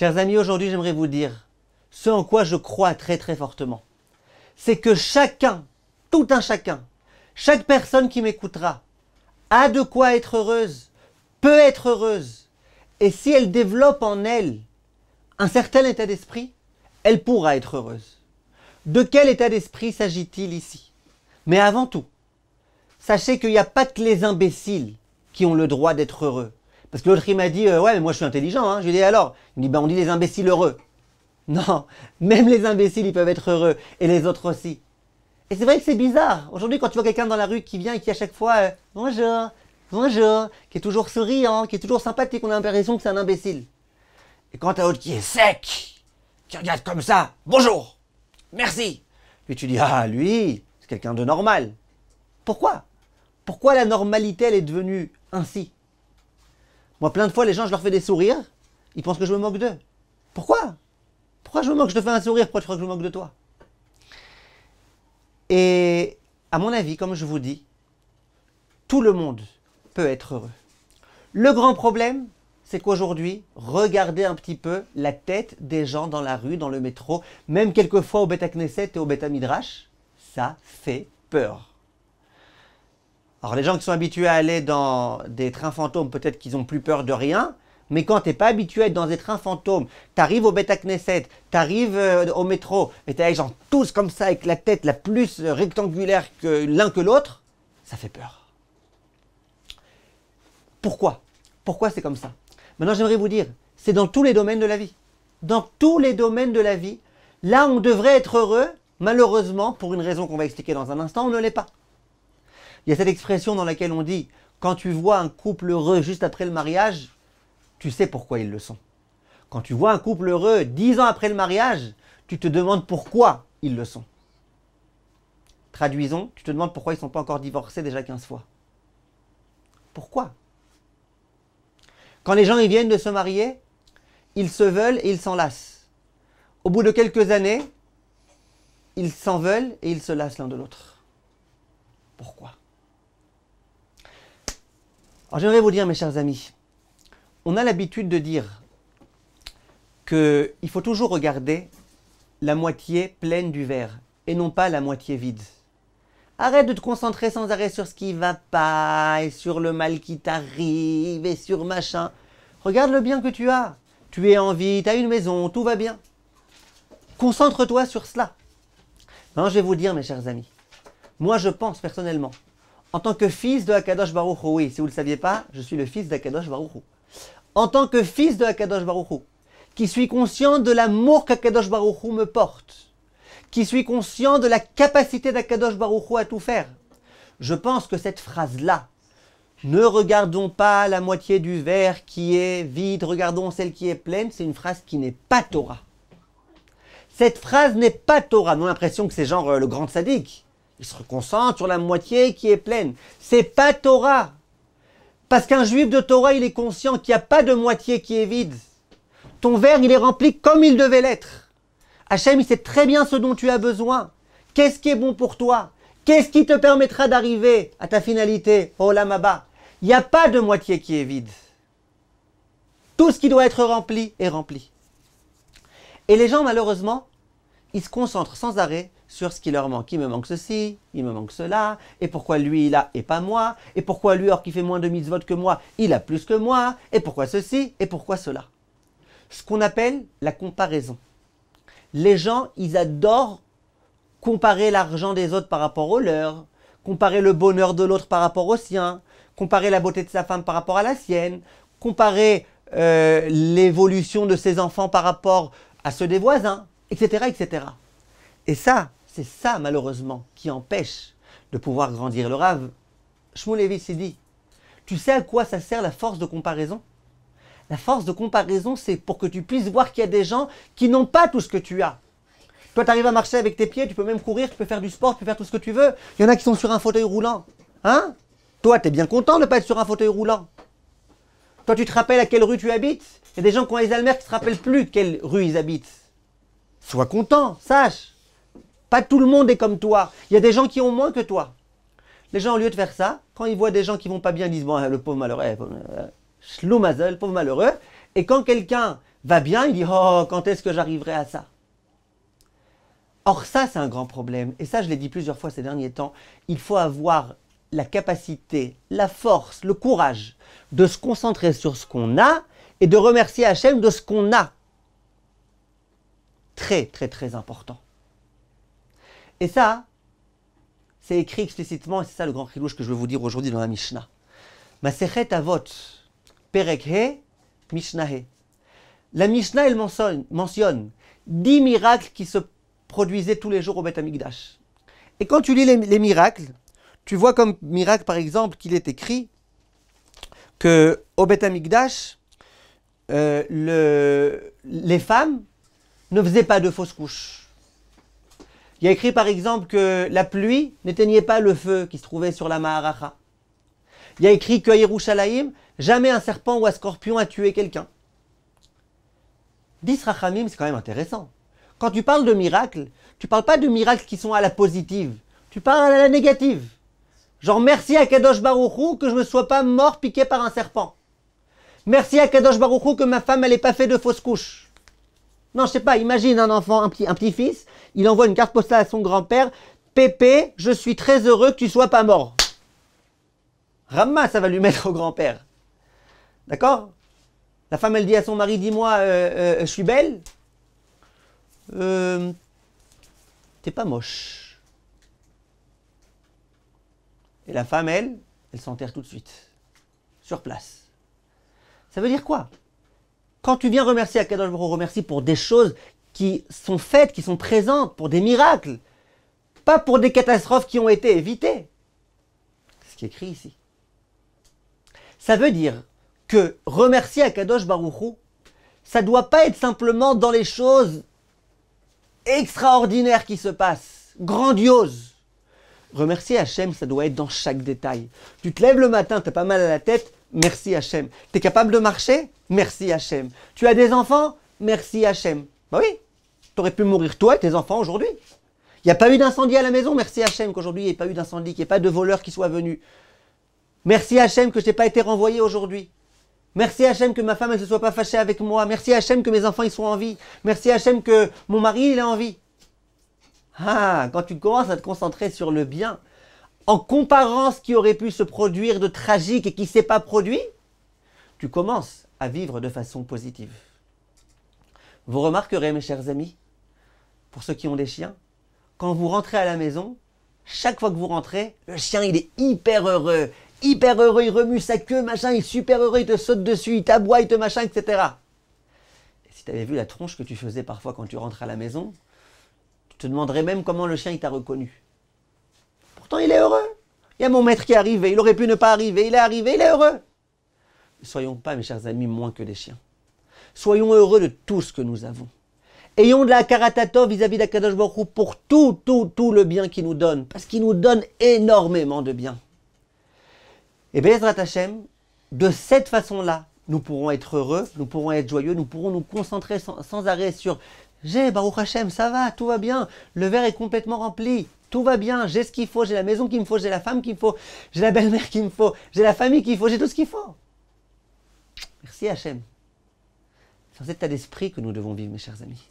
Chers amis, aujourd'hui j'aimerais vous dire ce en quoi je crois très très fortement. C'est que chacun, tout un chacun, chaque personne qui m'écoutera a de quoi être heureuse, peut être heureuse. Et si elle développe en elle un certain état d'esprit, elle pourra être heureuse. De quel état d'esprit s'agit-il ici? Mais avant tout, sachez qu'il n'y a pas que les imbéciles qui ont le droit d'être heureux. Parce que l'autre il m'a dit ouais mais moi je suis intelligent, hein. Je lui ai dit alors? Il me dit on dit les imbéciles heureux. Non, même les imbéciles ils peuvent être heureux et les autres aussi. Et c'est vrai que c'est bizarre. Aujourd'hui quand tu vois quelqu'un dans la rue qui vient et qui à chaque fois bonjour, bonjour, qui est toujours souriant, qui est toujours sympathique, on a l'impression que c'est un imbécile. Et quand t'as l'autre qui est sec, qui regarde comme ça, bonjour, merci. Puis tu dis ah lui, c'est quelqu'un de normal. Pourquoi? Pourquoi la normalité elle est devenue ainsi? Moi, plein de fois, les gens, je leur fais des sourires, ils pensent que je me moque d'eux. Pourquoi? Pourquoi je me moque? Je te fais un sourire, pourquoi tu crois que je me moque de toi? Et à mon avis, comme je vous dis, tout le monde peut être heureux. Le grand problème, c'est qu'aujourd'hui, regardez un petit peu la tête des gens dans la rue, dans le métro, même quelquefois au Beth Knesset et au Beth Midrash, ça fait peur. Alors les gens qui sont habitués à aller dans des trains fantômes, peut-être qu'ils n'ont plus peur de rien, mais quand tu n'es pas habitué à être dans des trains fantômes, tu arrives au Beth Knesset, tu arrives au métro, et tu as les gens tous comme ça, avec la tête la plus rectangulaire que l'un que l'autre, ça fait peur. Pourquoi? Pourquoi c'est comme ça? Maintenant j'aimerais vous dire, c'est dans tous les domaines de la vie. Dans tous les domaines de la vie, là on devrait être heureux, malheureusement, pour une raison qu'on va expliquer dans un instant, on ne l'est pas. Il y a cette expression dans laquelle on dit « Quand tu vois un couple heureux juste après le mariage, tu sais pourquoi ils le sont. Quand tu vois un couple heureux 10 ans après le mariage, tu te demandes pourquoi ils le sont. » Traduisons, tu te demandes pourquoi ils ne sont pas encore divorcés déjà 15 fois. Pourquoi? Quand les gens ils viennent de se marier, ils se veulent et ils s'en lassent. Au bout de quelques années, ils s'en veulent et ils se lassent l'un de l'autre. Pourquoi? Alors j'aimerais vous dire, mes chers amis, on a l'habitude de dire qu'il faut toujours regarder la moitié pleine du verre et non pas la moitié vide. Arrête de te concentrer sans arrêt sur ce qui ne va pas et sur le mal qui t'arrive et sur machin. Regarde le bien que tu as. Tu es en vie, tu as une maison, tout va bien. Concentre-toi sur cela. Maintenant, je vais vous dire, mes chers amis, moi je pense personnellement, en tant que fils de Akadosh Baruch Hu, oui, si vous ne le saviez pas, je suis le fils d'Akadosh Baruch Hu. En tant que fils de Akadosh Baruch Hu, qui suis conscient de l'amour qu'Akadosh Baruch Hu me porte, qui suis conscient de la capacité d'Akadosh Baruch Hu à tout faire, je pense que cette phrase-là, ne regardons pas la moitié du verre qui est vide, regardons celle qui est pleine, c'est une phrase qui n'est pas Torah. Cette phrase n'est pas Torah. On a l'impression que c'est genre le grand sadique. Il se concentre sur la moitié qui est pleine. C'est pas Torah. Parce qu'un juif de Torah, il est conscient qu'il n'y a pas de moitié qui est vide. Ton verre, il est rempli comme il devait l'être. Hachem, il sait très bien ce dont tu as besoin. Qu'est-ce qui est bon pour toi? Qu'est-ce qui te permettra d'arriver à ta finalité, au Olam Haba? Il n'y a pas de moitié qui est vide. Tout ce qui doit être rempli est rempli. Et les gens, malheureusement, ils se concentrent sans arrêt sur ce qui leur manque. Il me manque ceci, il me manque cela, et pourquoi lui il a et pas moi, et pourquoi lui alors qu'il fait moins de mitzvot que moi, il a plus que moi, et pourquoi ceci, et pourquoi cela. Ce qu'on appelle la comparaison. Les gens, ils adorent comparer l'argent des autres par rapport au leur, comparer le bonheur de l'autre par rapport au sien, comparer la beauté de sa femme par rapport à la sienne, comparer l'évolution de ses enfants par rapport à ceux des voisins, etc., etc. Et ça, c'est ça malheureusement qui empêche de pouvoir grandir. Le Rav Shmulevitch s'est dit, tu sais à quoi ça sert la force de comparaison? La force de comparaison, c'est pour que tu puisses voir qu'il y a des gens qui n'ont pas tout ce que tu as. Toi, tu arrives à marcher avec tes pieds, tu peux même courir, tu peux faire du sport, tu peux faire tout ce que tu veux. Il y en a qui sont sur un fauteuil roulant. Hein? Toi, tu es bien content de ne pas être sur un fauteuil roulant. Toi, tu te rappelles à quelle rue tu habites? Il y a des gens qui ont Alzheimer qui ne se rappellent plus quelle rue ils habitent. Sois content, sache. Pas tout le monde est comme toi. Il y a des gens qui ont moins que toi. Les gens, au lieu de faire ça, quand ils voient des gens qui vont pas bien, ils disent « Bon, le pauvre malheureux, shloumazel, pauvre malheureux. » Et quand quelqu'un va bien, il dit « Oh, quand est-ce que j'arriverai à ça ?» Or ça, c'est un grand problème. Et ça, je l'ai dit plusieurs fois ces derniers temps. Il faut avoir la capacité, la force, le courage de se concentrer sur ce qu'on a et de remercier Hachem de ce qu'on a. Très, très, très important. Et ça, c'est écrit explicitement, et c'est ça le grand chilouche que je veux vous dire aujourd'hui dans la Mishnah. Masechet Avot, Perek He, Mishnah He. La Mishnah, elle mentionne 10 miracles qui se produisaient tous les jours au Beth Amikdash. Et quand tu lis les miracles, tu vois comme miracle, par exemple, qu'il est écrit qu'au Beth Amikdash, les femmes ne faisaient pas de fausses couches. Il y a écrit, par exemple, que la pluie n'éteignait pas le feu qui se trouvait sur la Maharacha. Il y a écrit qu'à Yerushalayim, jamais un serpent ou un scorpion a tué quelqu'un. 10 rachamim, c'est quand même intéressant. Quand tu parles de miracles, tu ne parles pas de miracles qui sont à la positive. Tu parles à la négative. Genre, merci à Kadosh Baruch Hu que je ne sois pas mort piqué par un serpent. Merci à Kadosh Baruch Hu que ma femme, elle n'ait pas fait de fausses couches. Non, je sais pas, imagine un enfant, un petit-fils, il envoie une carte postale à son grand-père. Pépé, je suis très heureux que tu sois pas mort. Ramma, ça va lui mettre au grand-père. D'accord? La femme, elle dit à son mari, dis-moi, je suis belle? T'es pas moche. Et la femme, elle s'enterre tout de suite. Sur place. Ça veut dire quoi? Quand tu viens remercier Akadosh Baruch Hu, remercie pour des choses qui sont faites, qui sont présentes, pour des miracles. Pas pour des catastrophes qui ont été évitées. C'est ce qui est écrit ici. Ça veut dire que remercier Akadosh Baruch Hu, ça ne doit pas être simplement dans les choses extraordinaires qui se passent, grandioses. Remercier Hachem, ça doit être dans chaque détail. Tu te lèves le matin, tu as pas mal à la tête, merci Hachem. Tu es capable de marcher? Merci Hachem. Tu as des enfants? Merci Hachem. Bah oui, tu aurais pu mourir toi et tes enfants aujourd'hui. Il n'y a pas eu d'incendie à la maison? Merci Hachem qu'aujourd'hui il n'y ait pas eu d'incendie, qu'il n'y ait pas de voleurs qui soient venus. Merci Hachem que je n'ai pas été renvoyé aujourd'hui. Merci Hachem que ma femme ne se soit pas fâchée avec moi. Merci Hachem que mes enfants ils sont en vie. Merci Hachem que mon mari il est en vie. Ah, quand tu commences à te concentrer sur le bien, en comparant ce qui aurait pu se produire de tragique et qui ne s'est pas produit, tu commences à vivre de façon positive. Vous remarquerez, mes chers amis, pour ceux qui ont des chiens, quand vous rentrez à la maison, chaque fois que vous rentrez, le chien il est hyper heureux, il remue sa queue, machin, il est super heureux, il te saute dessus, il t'aboie, il te machin, etc. Et si tu avais vu la tronche que tu faisais parfois quand tu rentres à la maison, tu te demanderais même comment le chien il t'a reconnu. Pourtant il est heureux. Il y a mon maître qui est arrivé, il aurait pu ne pas arriver, il est arrivé, il est heureux. Ne soyons pas, mes chers amis, moins que des chiens. Soyons heureux de tout ce que nous avons. Ayons de la karatatov vis-à-vis d'Akadosh Baruch Hu pour tout le bien qu'il nous donne. Parce qu'il nous donne énormément de bien. Et Be'ezrat Hashem, de cette façon-là, nous pourrons être heureux, nous pourrons être joyeux, nous pourrons nous concentrer sans arrêt sur « J'ai Baruch Hashem, ça va, tout va bien, le verre est complètement rempli, tout va bien, j'ai ce qu'il faut, j'ai la maison qu'il me faut, j'ai la femme qu'il me faut, j'ai la belle-mère qu'il me faut, j'ai la famille qu'il faut, j'ai tout ce qu'il faut. » Merci Hashem. C'est dans cet état d'esprit que nous devons vivre, mes chers amis.